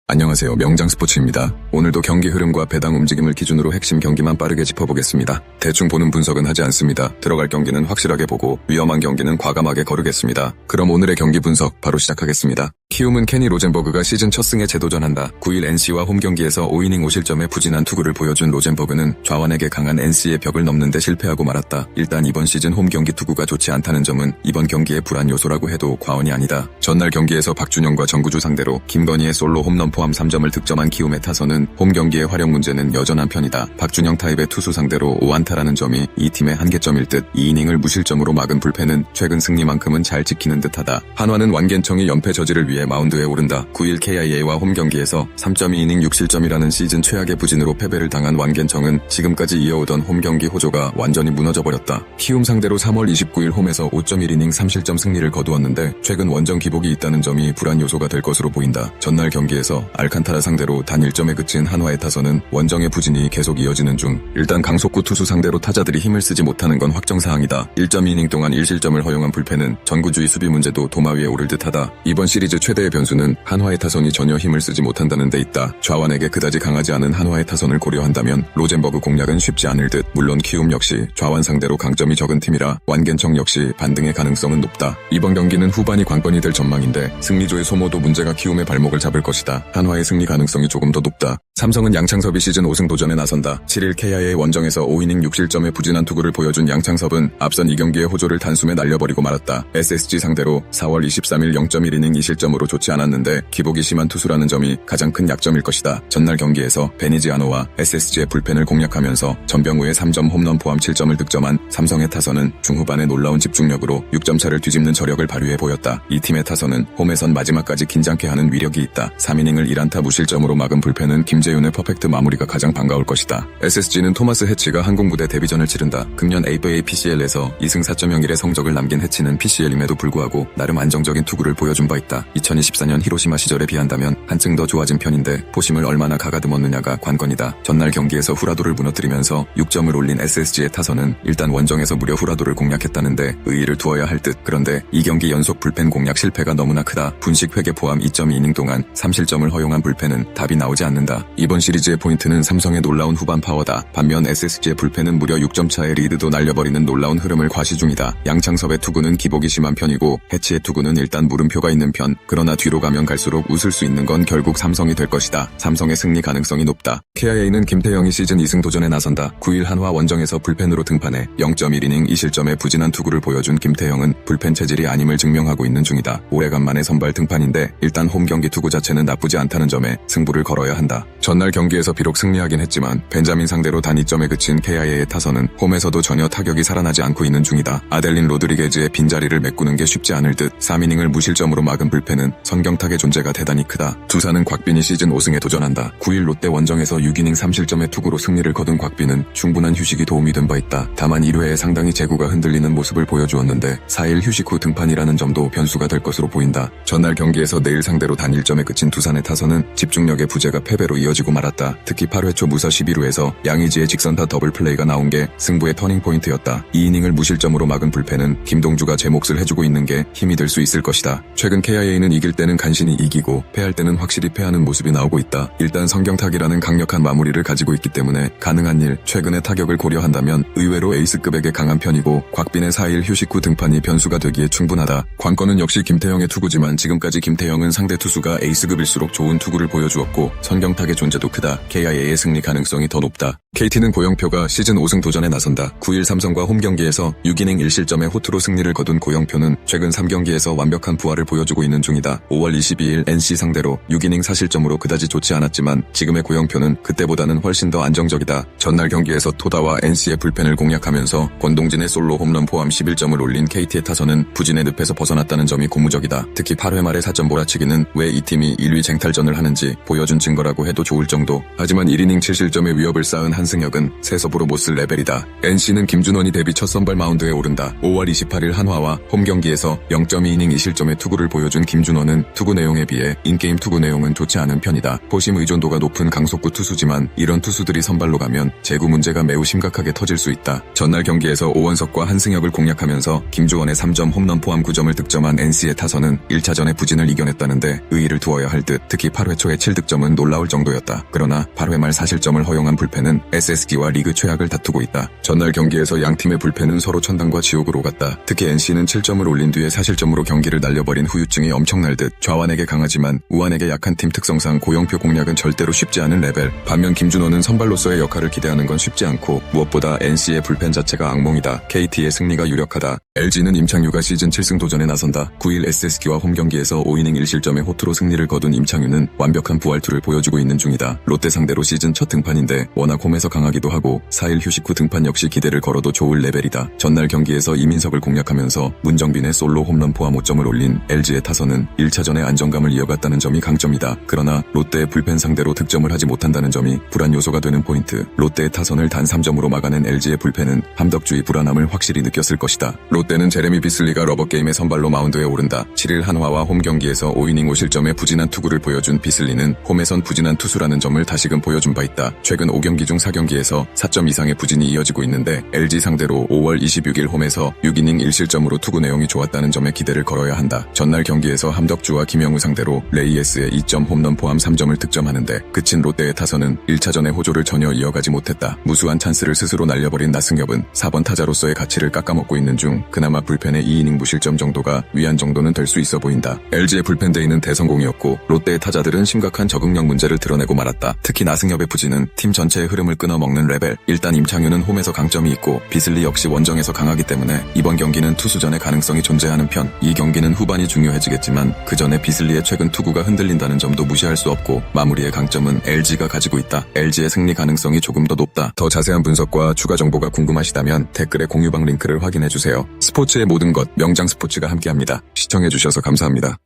안녕하세요. 명장스포츠입니다. 오늘도 경기 흐름과 배당 움직임을 기준으로 핵심 경기만 빠르게 짚어보겠습니다. 대충 보는 분석은 하지 않습니다. 들어갈 경기는 확실하게 보고 위험한 경기는 과감하게 거르겠습니다. 그럼 오늘의 경기 분석 바로 시작하겠습니다. 키움은 케니 로젠버그가 시즌 첫 승에 재도전한다. 9일 NC와 홈경기에서 5이닝 5실점의 부진한 투구를 보여준 로젠버그는 좌완에게 강한 NC의 벽을 넘는데 실패하고 말았다. 일단 이번 시즌 홈경기 투구가 좋지 않다는 점은 이번 경기의 불안 요소라고 해도 과언이 아니다. 전날 경기에서 박준영과 정구주 상대로 김건희의 솔로 홈런 포함 3점을 득점한 키움의 타선은 홈경기의 활용 문제는 여전한 편이다. 박준영 타입의 투수 상대로 5안타라는 점이 이 팀의 한계점일 듯 2이닝을 무실점으로 막은 불펜은 최근 승리만큼은 잘 지키는 듯하다. 한화는 완겐청이 연패 저지를 위해 마운드에 오른다. 9일 KIA와 홈경기에서 3.2이닝 6실점이라는 시즌 최악의 부진으로 패배를 당한 완겐청은 지금까지 이어오던 홈경기 호조가 완전히 무너져버렸다. 키움 상대로 3월 29일 홈에서 5.1이닝 3실점 승리를 거두었는데 최근 원정 기복이 있다는 점이 불안 요소가 될 것으로 보인다. 전날 경기에서 알칸타라 상대로 단 1점에 그친 한화의 타선은 원정의 부진이 계속 이어지는 중 일단 강속구 투수 상대로 타자들이 힘을 쓰지 못하는 건 확정사항이다. 1.2이닝 동안 1실점을 허용한 불펜은 전구주의 수비 문제도 도마 위에 오를 듯하다. 이번 시리즈 최대의 변수는 한화의 타선이 전혀 힘을 쓰지 못한다는 데 있다. 좌완에게 그다지 강하지 않은 한화의 타선을 고려한다면 로젠버그 공략은 쉽지 않을 듯. 물론 키움 역시 좌완 상대로 강점이 적은 팀이라 완겐청 역시 반등의 가능성은 높다. 이번 경기는 후반이 관건이 될 전망인데 승리조의 소모도 문제가 키움의 발목을 잡을 것이다. 한화의 승리 가능성이 조금 더 높다. 삼성은 양창섭이 시즌 5승 도전에 나선다. 7일 KIA 원정에서 5이닝 6실점의 부진한 투구를 보여준 양창섭은 앞선 2경기의 호조를 단숨에 날려버리고 말았다. SSG 상대로 4월 23일 0.1이닝 2실점으로 좋지 않았는데 기복이 심한 투수라는 점이 가장 큰 약점일 것이다. 전날 경기에서 베니지아노와 SSG의 불펜을 공략하면서 전병우의 3점 홈런 포함 7점을 득점한 삼성의 타선은 중후반에 놀라운 집중력으로 6점 차를 뒤집는 저력을 발휘해 보였다. 이 팀의 타선은 홈에선 마지막까지 긴장케 하는 위력이 있다. 3이닝을 1안타 무실점으로 막은 불펜은 김재윤의 퍼펙트 마무리가 가장 반가울 것이다. SSG는 토마스 해치가 한국 무대 데뷔전을 치른다. 금년 ABA PCL에서 2승 4.01의 성적을 남긴 해치는 PCL임에도 불구하고 나름 안정적인 투구를 보여준 바 있다. 2024년 히로시마 시절에 비한다면 한층 더 좋아진 편인데 포심을 얼마나 가가듬었느냐가 관건이다. 전날 경기에서 후라도를 무너뜨리면서 6점을 올린 SSG의 타선은 일단 원정에서 무려 후라도를 공략했다는데 의의를 두어야 할 듯. 그런데 2경기 연속 불펜 공략 실패가 너무나 크다. 분식 회계 포함 2.2이닝 동안 3실점을 허용한 불펜은 답이 나오지 않는다. 이번 시리즈의 포인트는 삼성의 놀라운 후반 파워다. 반면 SSG의 불펜은 무려 6점 차의 리드도 날려버리는 놀라운 흐름을 과시 중이다. 양창섭의 투구는 기복이 심한 편이고 해치의 투구는 일단 물음표가 있는 편. 그러나 뒤로 가면 갈수록 웃을 수 있는 건 결국 삼성이 될 것이다. 삼성의 승리 가능성이 높다. KIA는 김태형이 시즌 2승 도전에 나선다. 9일 한화 원정에서 불펜으로 등판해 0.1이닝 2실점의 부진한 투구를 보여준 김태형은 불펜 체질이 아님을 증명하고 있는 중이다. 오래간만에 선발 등판인데 일단 홈경기 투구 자체는 나쁘지 않다는 점에 승부를 걸어야 한다. 전날 경기에서 비록 승리하긴 했지만 벤자민 상대로 단 2점에 그친 KIA의 타선은 홈에서도 전혀 타격이 살아나지 않고 있는 중이다. 아델린 로드리게즈의 빈자리를 메꾸는 게 쉽지 않을 듯. 3이닝을 무실점으로 막은 불펜은 성경탁의 존재가 대단히 크다. 두산은 곽빈이 시즌 5승에 도전한다. 9일 롯데 원정에서 6이닝 3실점의 투구로 승리를 거둔 곽빈은 충분한 휴식이 도움이 된 바 있다. 다만 1회에 상당히 제구가 흔들리는 모습을 보여주었는데 4일 휴식 후 등판이라는 점도 변수가 될 것으로 보인다. 전날 경기에서 내일 상대로 단 1점에 그친 두산의 타선은 집중력의 부재가 패배로 이어지고 말았다. 특히 8회 초 무사 11루에서 양의지의 직선타 더블 플레이가 나온 게 승부의 터닝포인트였다. 2이닝을 무실점으로 막은 불펜은 김동주가 제 몫을 해주고 있는 게 힘이 될 수 있을 것이다. 최근 KIA는 이길 때는 간신히 이기고 패할 때는 확실히 패하는 모습이 나오고 있다. 일단 성경탁이라는 강력한 마무리를 가지고 있기 때문에 가능한 일, 최근의 타격을 고려한다면 의외로 에이스급에게 강한 편이고 곽빈의 4일 휴식 후 등판이 변수가 되기에 충분하다. 관건은 역시 김태형의 투구지만 지금까지 김태형은 상대 투수가 에이스급일수록 좋은 투구를 보여주었고 성경탁의 존재도 크다. KIA의 승리 가능성이 더 높다. KT는 고영표가 시즌 5승 도전에 나선다. 9일 삼성과 홈경기에서 6이닝 1실점의 호투로 승리를 거둔 고영표는 최근 3경기에서 완벽한 부활을 보여주고 있는 중이다. 5월 22일 NC 상대로 6이닝 4실점으로 그다지 좋지 않았지만 지금의 고영표는 그때보다는 훨씬 더 안정적이다. 전날 경기에서 토다와 NC의 불펜을 공략하면서 권동진의 솔로 홈런 포함 11점을 올린 KT의 타선은 부진의 늪에서 벗어났다는 점이 고무적이다. 특히 8회 말의 4점 몰아치기는 왜 이 팀이 1위 쟁탈전을 하는지 보여준 증거라고 해도 좋을 정도. 하지만 1이닝 7실점의 위협을 쌓은 한 한승혁은 세섭으로 못 쓸 레벨이다. NC는 김준원이 데뷔 첫 선발 마운드에 오른다. 5월 28일 한화와 홈 경기에서 0.2이닝 2실점의 투구를 보여준 김준원은 투구 내용에 비해 인게임 투구 내용은 좋지 않은 편이다. 포심 의존도가 높은 강속구 투수지만 이런 투수들이 선발로 가면 제구 문제가 매우 심각하게 터질 수 있다. 전날 경기에서 오원석과 한승혁을 공략하면서 김주원의 3점 홈런 포함 9점을 득점한 NC의 타선은 1차전의 부진을 이겨냈다는데 의의를 두어야 할 듯. 특히 8회 초의 7득점은 놀라울 정도였다. 그러나 8회 말 4실점을 허용한 불펜은 SSG와 리그 최악을 다투고 있다. 전날 경기에서 양팀의 불펜은 서로 천당과 지옥으로 갔다. 특히 NC는 7점을 올린 뒤에 4실점으로 경기를 날려버린 후유증이 엄청날 듯. 좌완에게 강하지만 우완에게 약한 팀 특성상 고영표 공략은 절대로 쉽지 않은 레벨. 반면 김준호는 선발로서의 역할을 기대하는 건 쉽지 않고 무엇보다 NC의 불펜 자체가 악몽이다. KT의 승리가 유력하다. LG는 임창유가 시즌 7승 도전에 나선다. 9일 SSG와 홈 경기에서 5이닝 1실점의 호투로 승리를 거둔 임창유는 완벽한 부활투를 보여주고 있는 중이다. 롯데 상대로 시즌 첫 등판인데 워낙 홈에서 강하기도 하고 4일 휴식 후 등판 역시 기대를 걸어도 좋을 레벨이다. 전날 경기에서 이민석을 공략하면서 문정빈의 솔로 홈런 포함 5점을 올린 LG의 타선은 1차전의 안정감을 이어갔다는 점이 강점이다. 그러나 롯데의 불펜 상대로 득점을 하지 못한다는 점이 불안 요소가 되는 포인트. 롯데의 타선을 단 3점으로 막아낸 LG의 불펜은 함덕주의 불안함을 확실히 느꼈을 것이다. 롯데는 제레미 비슬리가 러버게임의 선발로 마운드에 오른다. 7일 한화와 홈 경기에서 5이닝 5실점의 부진한 투구를 보여준 비슬리는 홈에선 부진한 투수라는 점을 다시금 보여준 바 있다. 최근 5경기 중 4경기에서 4점 이상의 부진이 이어지고 있는데 LG 상대로 5월 26일 홈에서 6이닝 1실점으로 투구 내용이 좋았다는 점에 기대를 걸어야 한다. 전날 경기에서 함덕주와 김영우 상대로 레이에스의 2점 홈런 포함 3점을 득점하는데 그친 롯데의 타선은 1차전의 호조를 전혀 이어가지 못했다. 무수한 찬스를 스스로 날려버린 나승엽은 4번 타자로서의 가치를 깎아먹고 있는 중 그나마 불펜의 2이닝 무실점 정도가 위안 정도는 될 수 있어 보인다. LG의 불펜 데이는 대성공이었고 롯데의 타자들은 심각한 적응력 문제를 드러내고 말았다. 특히 나승엽의 부진은 팀 전체의 흐름을 끊어먹는 레벨. 일단 임창유는 홈에서 강점이 있고 비슬리 역시 원정에서 강하기 때문에 이번 경기는 투수전의 가능성이 존재하는 편. 이 경기는 후반이 중요해지겠지만 그 전에 비슬리의 최근 투구가 흔들린다는 점도 무시할 수 없고 마무리의 강점은 LG가 가지고 있다. LG의 승리 가능성이 조금 더 높다. 더 자세한 분석과 추가 정보가 궁금하시다면 댓글에 공유방 링크를 확인해주세요. 스포츠의 모든 것 명장 스포츠가 함께합니다. 시청해주셔서 감사합니다.